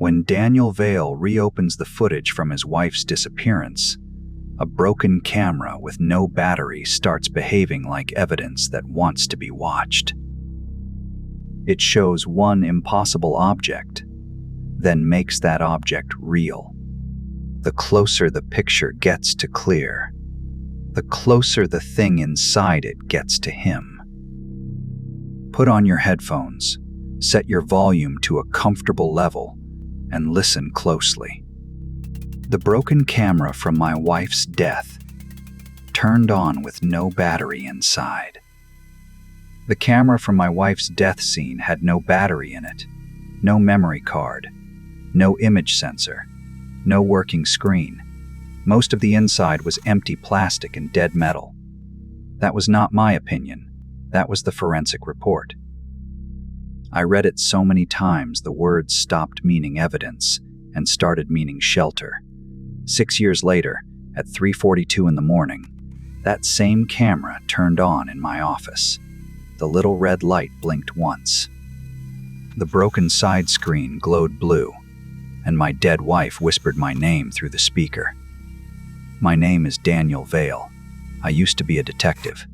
When Daniel Vale reopens the footage from his wife's disappearance, a broken camera with no battery starts behaving like evidence that wants to be watched. It shows one impossible object, then makes that object real. The closer the picture gets to clear, the closer the thing inside it gets to him. Put on your headphones, set your volume to a comfortable level, and listen closely. The broken camera from my wife's death turned on with no battery inside. The camera from my wife's death scene had no battery in it, no memory card, no image sensor, no working screen. Most of the inside was empty plastic and dead metal. That was not my opinion. That was the forensic report. I read it so many times the words stopped meaning evidence and started meaning shelter. 6 years later, at 3:42 in the morning, that same camera turned on in my office. The little red light blinked once. The broken side screen glowed blue, and my dead wife whispered my name through the speaker. My name is Daniel Vale. I used to be a detective.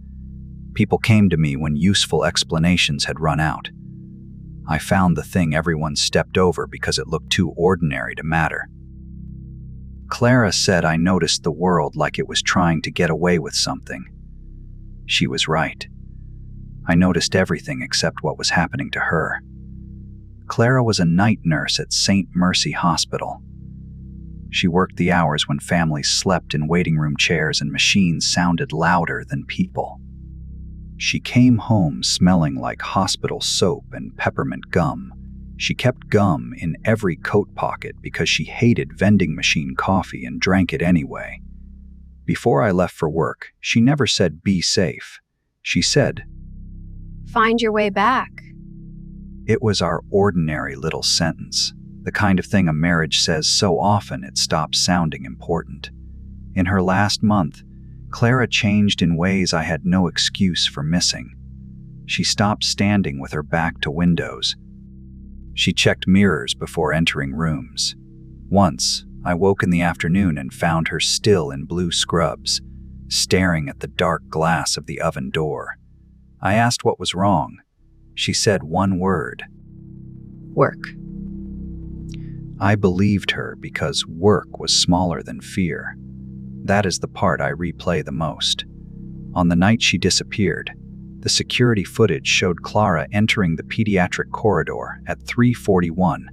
People came to me when useful explanations had run out. I found the thing everyone stepped over because it looked too ordinary to matter. Clara said I noticed the world like it was trying to get away with something. She was right. I noticed everything except what was happening to her. Clara was a night nurse at St. Mercy Hospital. She worked the hours when families slept in waiting room chairs and machines sounded louder than people. She came home smelling like hospital soap and peppermint gum. She kept gum in every coat pocket because she hated vending machine coffee and drank it anyway. Before I left for work, she never said, "Be safe." She said, "Find your way back." It was our ordinary little sentence, the kind of thing a marriage says so often it stops sounding important. In her last month, Clara changed in ways I had no excuse for missing. She stopped standing with her back to windows. She checked mirrors before entering rooms. Once, I woke in the afternoon and found her still in blue scrubs, staring at the dark glass of the oven door. I asked what was wrong. She said one word: "Work." I believed her because work was smaller than fear. That is the part I replay the most. On the night she disappeared, the security footage showed Clara entering the pediatric corridor at 3:41.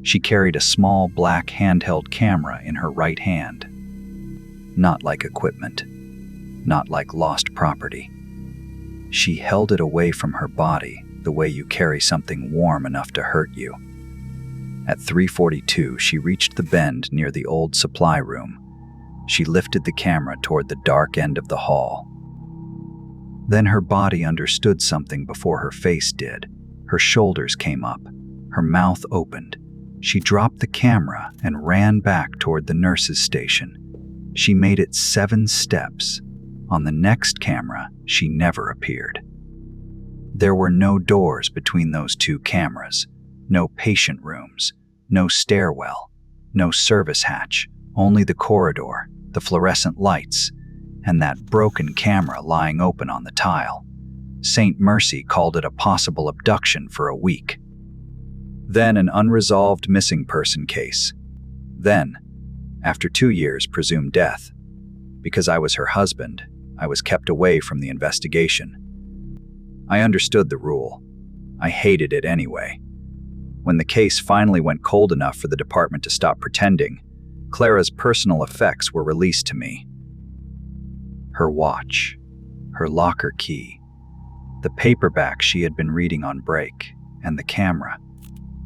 She carried a small black handheld camera in her right hand. Not like equipment, not like lost property. She held it away from her body the way you carry something warm enough to hurt you. At 3:42, she reached the bend near the old supply room. She lifted the camera toward the dark end of the hall. Then her body understood something before her face did. Her shoulders came up. Her mouth opened. She dropped the camera and ran back toward the nurse's station. She made it 7 steps. On the next camera, she never appeared. There were no doors between those 2 cameras, no patient rooms, no stairwell, no service hatch, only the corridor, the fluorescent lights, and that broken camera lying open on the tile. St. Mercy called it a possible abduction for a week. Then an unresolved missing person case. Then, after 2 years, presumed death. Because I was her husband, I was kept away from the investigation. I understood the rule. I hated it anyway. When the case finally went cold enough for the department to stop pretending, Clara's personal effects were released to me. Her watch, her locker key, the paperback she had been reading on break, and the camera.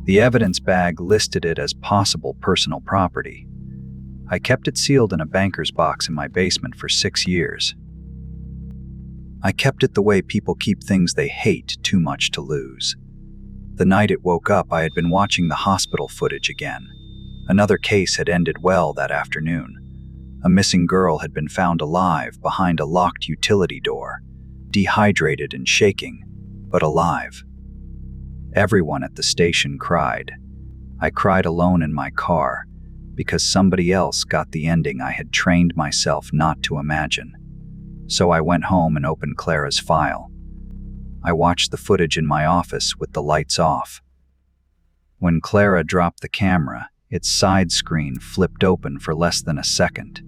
The evidence bag listed it as possible personal property. I kept it sealed in a banker's box in my basement for 6 years. I kept it the way people keep things they hate too much to lose. The night it woke up, I had been watching the hospital footage again. Another case had ended well that afternoon. A missing girl had been found alive behind a locked utility door, dehydrated and shaking, but alive. Everyone at the station cried. I cried alone in my car because somebody else got the ending I had trained myself not to imagine. So I went home and opened Clara's file. I watched the footage in my office with the lights off. When Clara dropped the camera, its side screen flipped open for less than a second.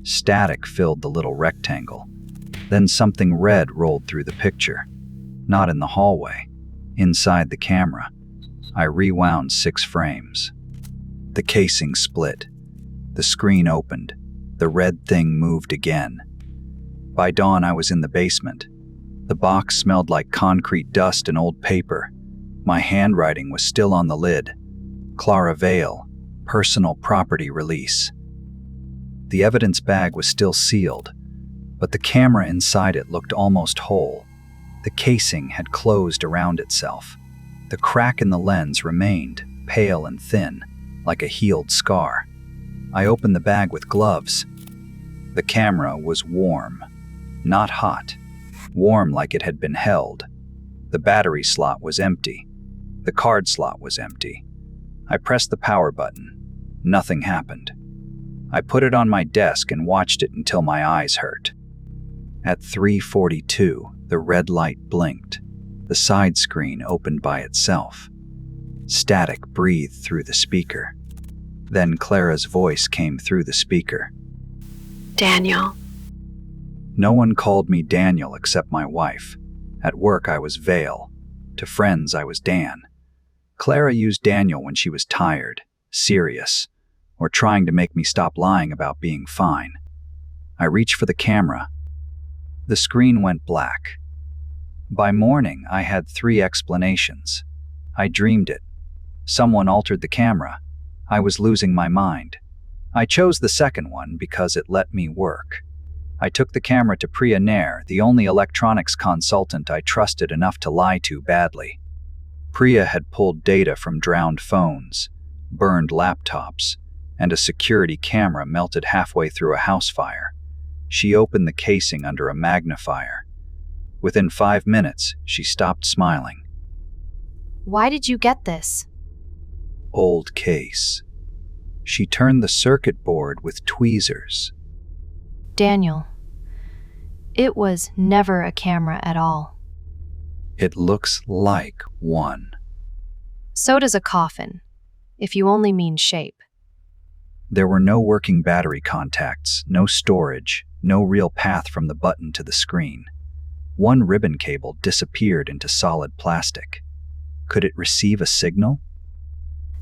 Static filled the little rectangle. Then something red rolled through the picture. Not in the hallway, inside the camera. I rewound 6 frames. The casing split. The screen opened. The red thing moved again. By dawn, I was in the basement. The box smelled like concrete dust and old paper. My handwriting was still on the lid. Clara Vale, personal property release. The evidence bag was still sealed, but the camera inside it looked almost whole. The casing had closed around itself. The crack in the lens remained, pale and thin, like a healed scar. I opened the bag with gloves. The camera was warm, not hot. Warm like it had been held. The battery slot was empty. The card slot was empty. I pressed the power button. Nothing happened. I put it on my desk and watched it until my eyes hurt. At 3:42, the red light blinked. The side screen opened by itself. Static breathed through the speaker. Then Clara's voice came through the speaker. Daniel. No one called me Daniel except my wife. At work, I was Vale. To friends, I was Dan. Clara used Daniel when she was tired, serious, or trying to make me stop lying about being fine. I reached for the camera. The screen went black. By morning, I had 3 explanations. I dreamed it. Someone altered the camera. I was losing my mind. I chose the second one because it let me work. I took the camera to Priya Nair, the only electronics consultant I trusted enough to lie to badly. Priya had pulled data from drowned phones, burned laptops, and a security camera melted halfway through a house fire. She opened the casing under a magnifier. Within 5 minutes, she stopped smiling. Why did you get this? Old case. She turned the circuit board with tweezers. Daniel, it was never a camera at all. It looks like one. So does a coffin, if you only mean shape. There were no working battery contacts, no storage, no real path from the button to the screen. One ribbon cable disappeared into solid plastic. Could it receive a signal?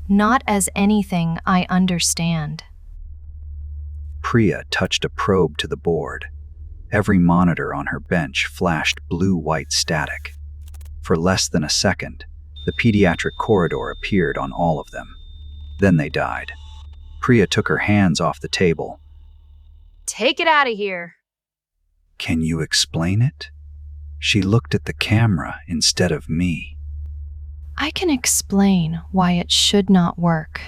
Not as anything I understand. Priya touched a probe to the board. Every monitor on her bench flashed blue-white static. For less than a second, the pediatric corridor appeared on all of them. Then they died. Priya took her hands off the table. Take it out of here. Can you explain it? She looked at the camera instead of me. I can explain why it should not work.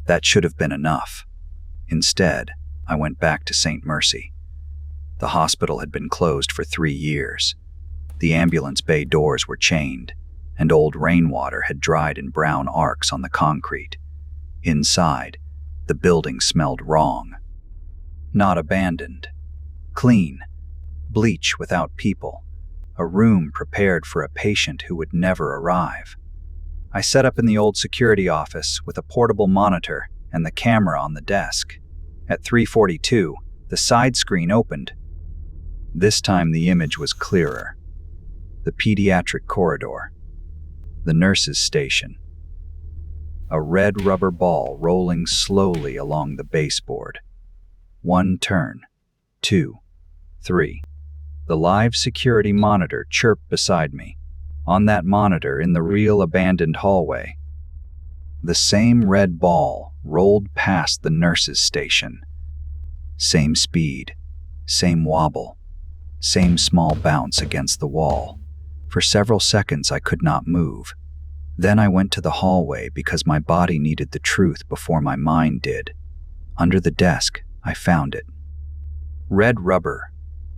That should have been enough. Instead, I went back to St. Mercy. The hospital had been closed for 3 years. The ambulance bay doors were chained, and old rainwater had dried in brown arcs on the concrete. Inside, the building smelled wrong. Not abandoned. Clean. Bleach without people. A room prepared for a patient who would never arrive. I set up in the old security office with a portable monitor and the camera on the desk. At 3:42, the side screen opened. This time the image was clearer. The pediatric corridor. The nurse's station. A red rubber ball rolling slowly along the baseboard. 1 turn. 2. 3. The live security monitor chirped beside me. On that monitor in the real abandoned hallway, the same red ball rolled past the nurse's station. Same speed, same wobble, same small bounce against the wall. For several seconds I could not move. Then I went to the hallway because my body needed the truth before my mind did. Under the desk, I found it. Red rubber,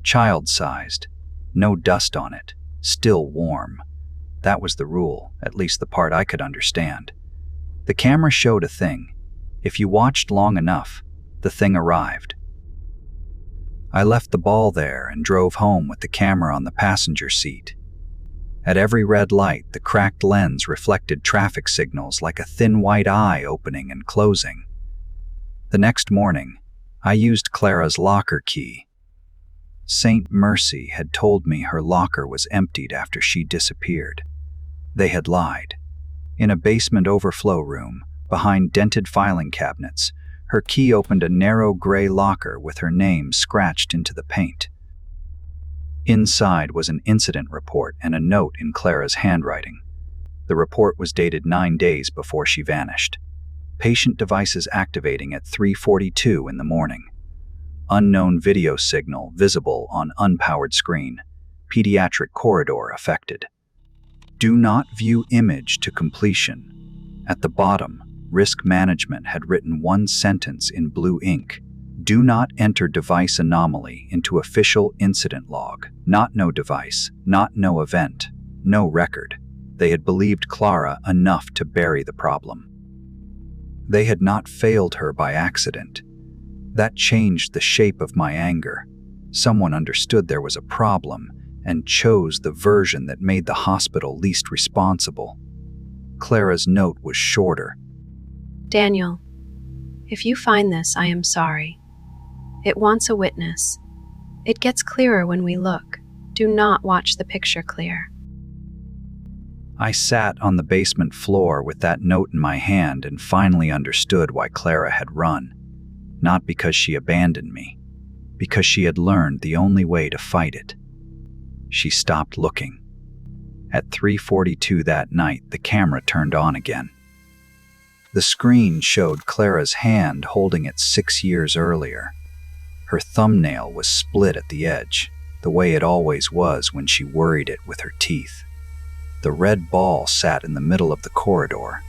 child-sized, no dust on it, still warm. That was the rule, at least the part I could understand. The camera showed a thing. If you watched long enough, the thing arrived. I left the ball there and drove home with the camera on the passenger seat. At every red light, the cracked lens reflected traffic signals like a thin white eye opening and closing. The next morning, I used Clara's locker key. St. Mercy had told me her locker was emptied after she disappeared. They had lied. In a basement overflow room, behind dented filing cabinets, her key opened a narrow gray locker with her name scratched into the paint. Inside was an incident report and a note in Clara's handwriting. The report was dated 9 days before she vanished. Patient devices activating at 3:42 in the morning. Unknown video signal visible on unpowered screen. Pediatric corridor affected. Do not view image to completion. At the bottom, risk management had written one sentence in blue ink. Do not enter device anomaly into official incident log. Not no device, not no event, no record. They had believed Clara enough to bury the problem. They had not failed her by accident. That changed the shape of my anger. Someone understood there was a problem and chose the version that made the hospital least responsible. Clara's note was shorter. Daniel, if you find this, I am sorry. It wants a witness. It gets clearer when we look. Do not watch the picture clear. I sat on the basement floor with that note in my hand and finally understood why Clara had run. Not because she abandoned me, because she had learned the only way to fight it. She stopped looking. At 3:42 that night, the camera turned on again. The screen showed Clara's hand holding it 6 years earlier. Her thumbnail was split at the edge, the way it always was when she worried it with her teeth. The red ball sat in the middle of the corridor.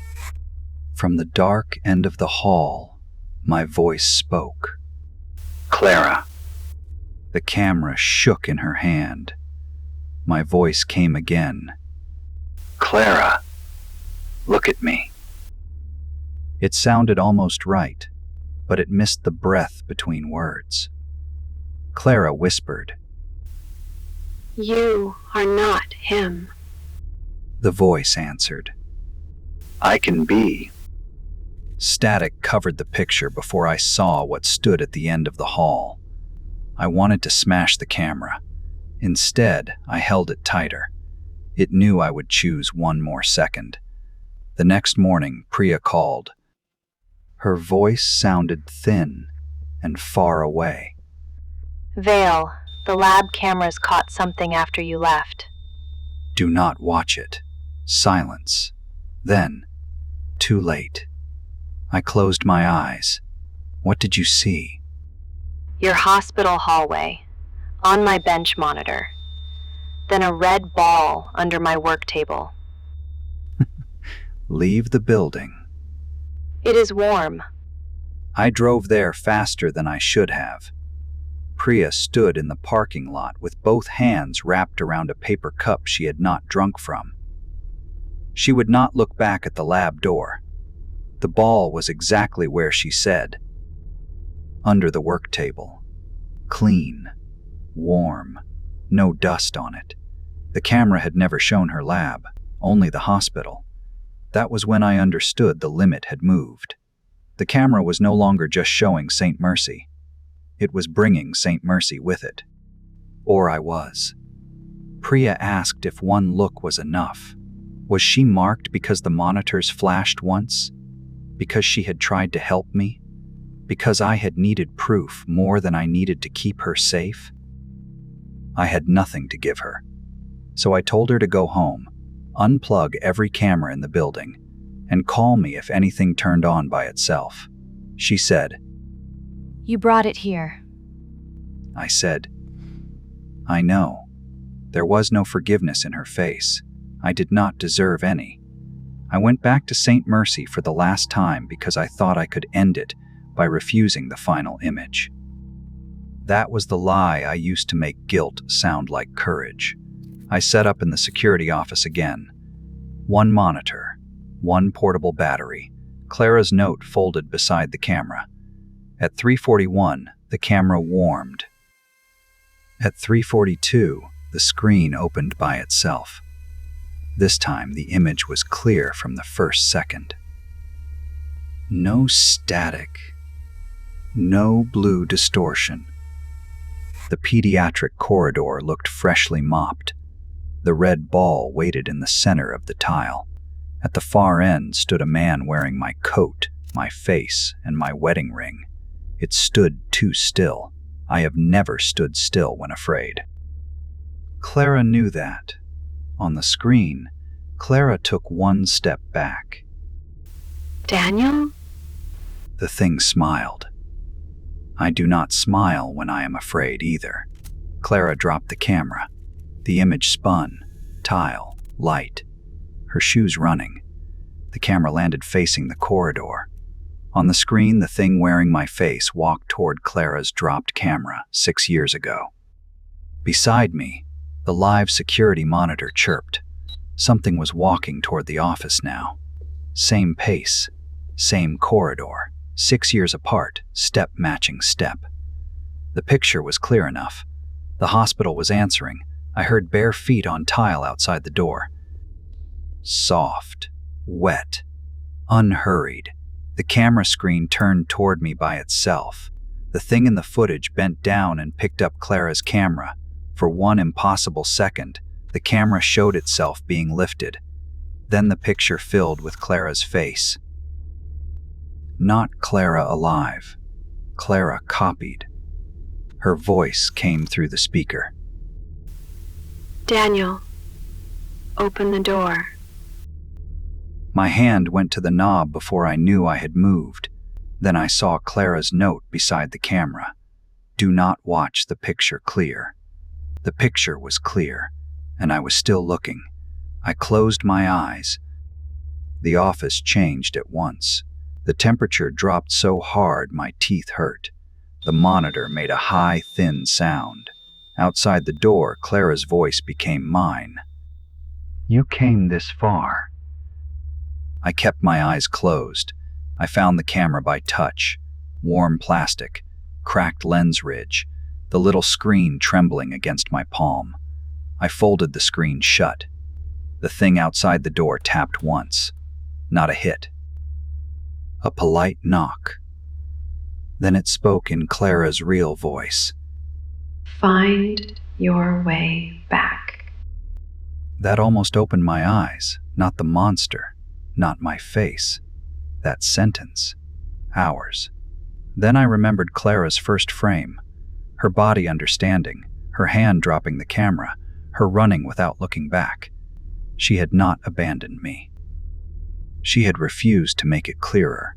From the dark end of the hall, my voice spoke. Clara. The camera shook in her hand. My voice came again. Clara, look at me. It sounded almost right, but it missed the breath between words. Clara whispered. You are not him. The voice answered. I can be. Static covered the picture before I saw what stood at the end of the hall. I wanted to smash the camera. Instead, I held it tighter. It knew I would choose one more second. The next morning, Priya called. Her voice sounded thin and far away. Vale, the lab cameras caught something after you left. Do not watch it. Silence. Then, too late. I closed my eyes. What did you see? Your hospital hallway, on my bench monitor, then a red ball under my work table. Leave the building. It is warm. I drove there faster than I should have. Priya stood in the parking lot with both hands wrapped around a paper cup she had not drunk from. She would not look back at the lab door. The ball was exactly where she said. Under the work table. Clean. Warm. No dust on it. The camera had never shown her lab, only the hospital. That was when I understood the limit had moved. The camera was no longer just showing St. Mercy. It was bringing St. Mercy with it. Or I was. Priya asked if one look was enough. Was she marked because the monitors flashed once? Because she had tried to help me? Because I had needed proof more than I needed to keep her safe? I had nothing to give her. So I told her to go home, unplug every camera in the building, and call me if anything turned on by itself. She said, You brought it here. I said, I know. There was no forgiveness in her face. I did not deserve any. I went back to St. Mercy for the last time because I thought I could end it by refusing the final image. That was the lie I used to make guilt sound like courage. I set up in the security office again. One monitor, one portable battery, Clara's note folded beside the camera. At 3:41, the camera warmed. At 3:42, the screen opened by itself. This time, the image was clear from the first second. No static. No blue distortion. The pediatric corridor looked freshly mopped. The red ball waited in the center of the tile. At the far end stood a man wearing my coat, my face, and my wedding ring. It stood too still. I have never stood still when afraid. Clara knew that. On the screen, Clara took one step back. Daniel? The thing smiled. I do not smile when I am afraid either. Clara dropped the camera. The image spun, tile, light, her shoes running. The camera landed facing the corridor. On the screen, the thing wearing my face walked toward Clara's dropped camera 6 years ago. Beside me, the live security monitor chirped. Something was walking toward the office now. Same pace, same corridor, 6 years apart, step matching step. The picture was clear enough. The hospital was answering. I heard bare feet on tile outside the door. Soft, wet, unhurried. The camera screen turned toward me by itself. The thing in the footage bent down and picked up Clara's camera. For one impossible second, the camera showed itself being lifted. Then the picture filled with Clara's face. Not Clara alive. Clara copied. Her voice came through the speaker. Daniel, open the door. My hand went to the knob before I knew I had moved. Then I saw Clara's note beside the camera. Do not watch the picture clear. The picture was clear, and I was still looking. I closed my eyes. The office changed at once. The temperature dropped so hard my teeth hurt. The monitor made a high, thin sound. Outside the door, Clara's voice became mine. You came this far. I kept my eyes closed. I found the camera by touch. Warm plastic, cracked lens ridge, the little screen trembling against my palm. I folded the screen shut. The thing outside the door tapped once. Not a hit. A polite knock. Then it spoke in Clara's real voice. Find your way back. That almost opened my eyes. Not the monster. Not my face. That sentence. Ours. Then I remembered Clara's first frame. Her body understanding. Her hand dropping the camera. Her running without looking back. She had not abandoned me. She had refused to make it clearer.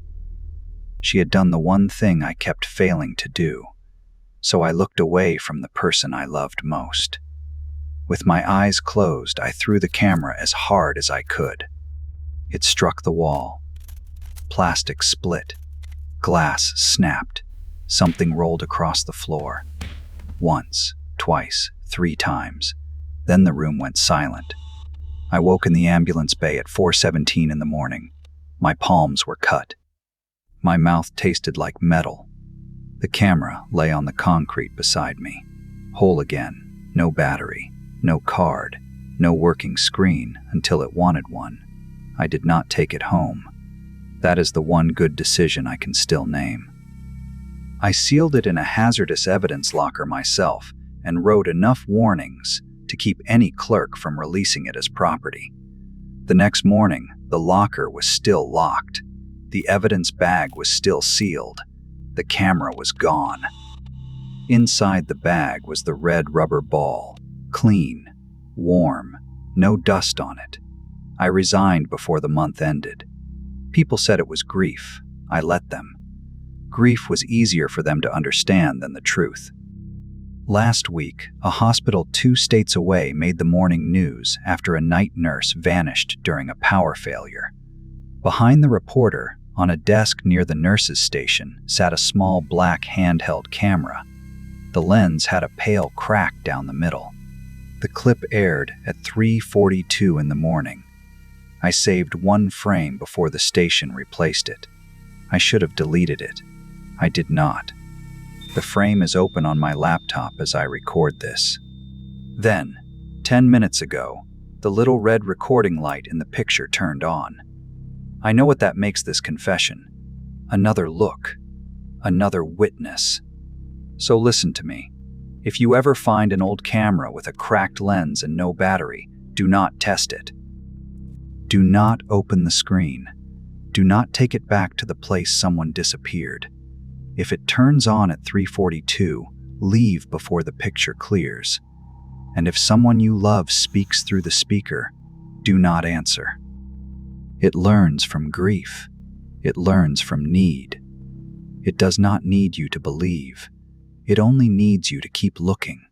She had done the one thing I kept failing to do. So I looked away from the person I loved most. With my eyes closed, I threw the camera as hard as I could. It struck the wall. Plastic split. Glass snapped. Something rolled across the floor. Once, twice, 3 times. Then the room went silent. I woke in the ambulance bay at 4:17 in the morning. My palms were cut. My mouth tasted like metal. The camera lay on the concrete beside me. Whole again. No battery. No card. No working screen until it wanted one. I did not take it home. That is the one good decision I can still name. I sealed it in a hazardous evidence locker myself and wrote enough warnings to keep any clerk from releasing it as property. The next morning, the locker was still locked. The evidence bag was still sealed. The camera was gone. Inside the bag was the red rubber ball, clean, warm, no dust on it. I resigned before the month ended. People said it was grief. I let them. Grief was easier for them to understand than the truth. Last week, a hospital 2 states away made the morning news after a night nurse vanished during a power failure. Behind the reporter, on a desk near the nurse's station, sat a small black handheld camera. The lens had a pale crack down the middle. The clip aired at 3:42 in the morning. I saved one frame before the station replaced it. I should have deleted it. I did not. The frame is open on my laptop as I record this. Then, 10 minutes ago, the little red recording light in the picture turned on. I know what that makes this confession. Another look. Another witness. So listen to me. If you ever find an old camera with a cracked lens and no battery, do not test it. Do not open the screen. Do not take it back to the place someone disappeared. If it turns on at 3:42, leave before the picture clears. And if someone you love speaks through the speaker, do not answer. It learns from grief. It learns from need. It does not need you to believe. It only needs you to keep looking.